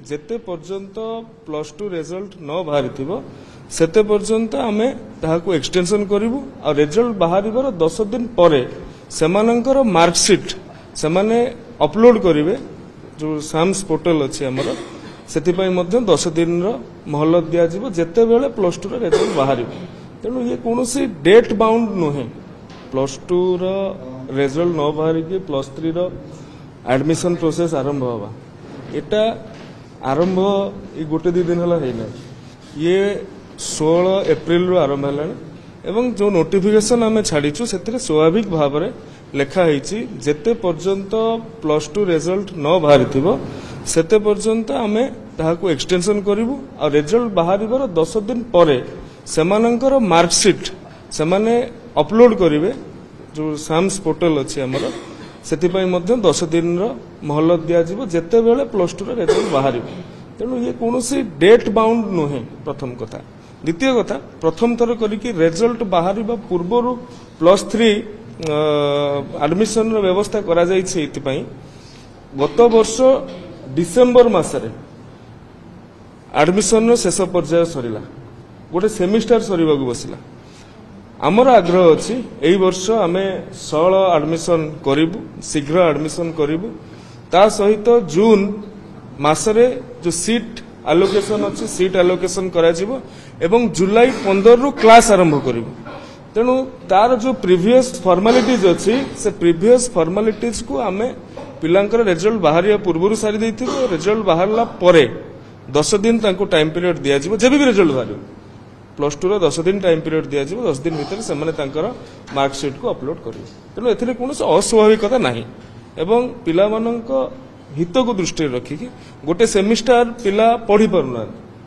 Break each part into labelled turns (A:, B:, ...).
A: जेते पर्यंत +2 रिजल्ट न बाहरी सेते पर्यंत आमे ताहाको एक्सटेंशन करिवु आ रिजल्ट बाहरिबार 10 दिन परे सेमानंकर मार्कशीट सेमाने अपलोड करिवे जो साम्स पोर्टल अछि हमर सेति पई मध्य 10 दिन रो मोहलत दिया जिवो जेते बेले +2 रो रिजल्ट बाहरिबो तेनु ये कोनोसी डेट बाउंड नहे +2 रो रिजल्ट न बाहरी के +3 रो एडमिशन प्रोसेस आरंभ होबा एटा आरंभ ये गोटे दी दिन हला हेना ये 16 एप्रिल रो आरंभ हलानी एवं जो नोटिफिकेशन आमे छाड़ीचु सेतिरे स्वाभाविक भाव रे लेखा हेछि जेते पर्यंत +2 रिजल्ट न बाहरिथिबो सेते पर्यंत आमे ताहाको एक्सटेंशन करिवु आ रिजल्ट बाहरिबार 10 दिन परे सेमानंकर मार्कशीट सेमाने अपलोड करिवे जो साम्स पोर्टल अछि हमर सेति पई मध्य 10 दिन रो मोहलत दिया जिवो जेते बेले +2 रो रिजल्ट बाहरिबो तेनु ये कोनोसी डेट बाउंड नहे प्रथम कथा द्वितीय कथा प्रथम थर करिकि रिजल्ट बाहरिबा पूर्वरु +3 एडमिशन रो व्यवस्था करा जाइछि इति पई गत वर्ष डिसेंबर मासरे एडमिशन रो शेष पर्याय सरिला गोटे सेमिस्टर सरिबागु बसिला आमर आग्रह अच्छी यही वर्ष आमे 16 एडमिशन करिबु शीघ्र एडमिशन करिबु ता सहित जून मासरे जो सीट एलोकेशन अच्छी सीट एलोकेशन करा जिवो एवं जुलाई 15 रु क्लास आरंभ करिबु तेणु तार जो प्रीवियस फॉर्मालिटीज अच्छी से प्रीवियस फॉर्मालिटीज को आमे पिलांकर रिजल्ट बाहरिया पूर्वरु सारी देथिबो रिजल्ट बाहरला परे 10 दिन तांको टाइम पीरियड दिया जिवो जेबे भी रिजल्ट बाहरियो +2 रो 10 दिन टाइम पीरियड दिया जिवो 10 दिन भीतर से माने तांकर मार्कशीट को अपलोड करिवे तेणु एथिरे कोनोस अस्वाभाविकता नाही एवं पिला मानक हित को दृष्टि रखी गोटे सेमिस्टर पिला पढ़ी पारुना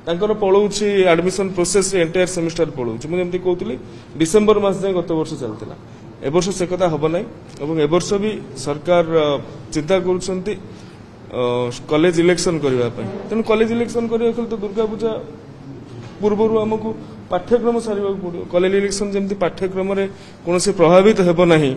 A: तांकर पळौछि एडमिशन प्रोसेस एंटायर सेमिस्टर पळौछि मु जेमति कहउतली डिसेंबर मास जाय गत वर्ष चलतिला ए वर्ष से कथा हबो नै एवं ए वर्ष भी सरकार चिंता करूछंती कॉलेज इलेक्शन करबा पई तेणु कॉलेज इलेक्शन करबा तो दुर्गा पूजा पूर्वरु हमकु पाठ्यक्रम सारिबा पड़ो कॉलेज इलेक्शन जेमति पाठ्यक्रम रे कोनोसी प्रभावित हेबो नाही।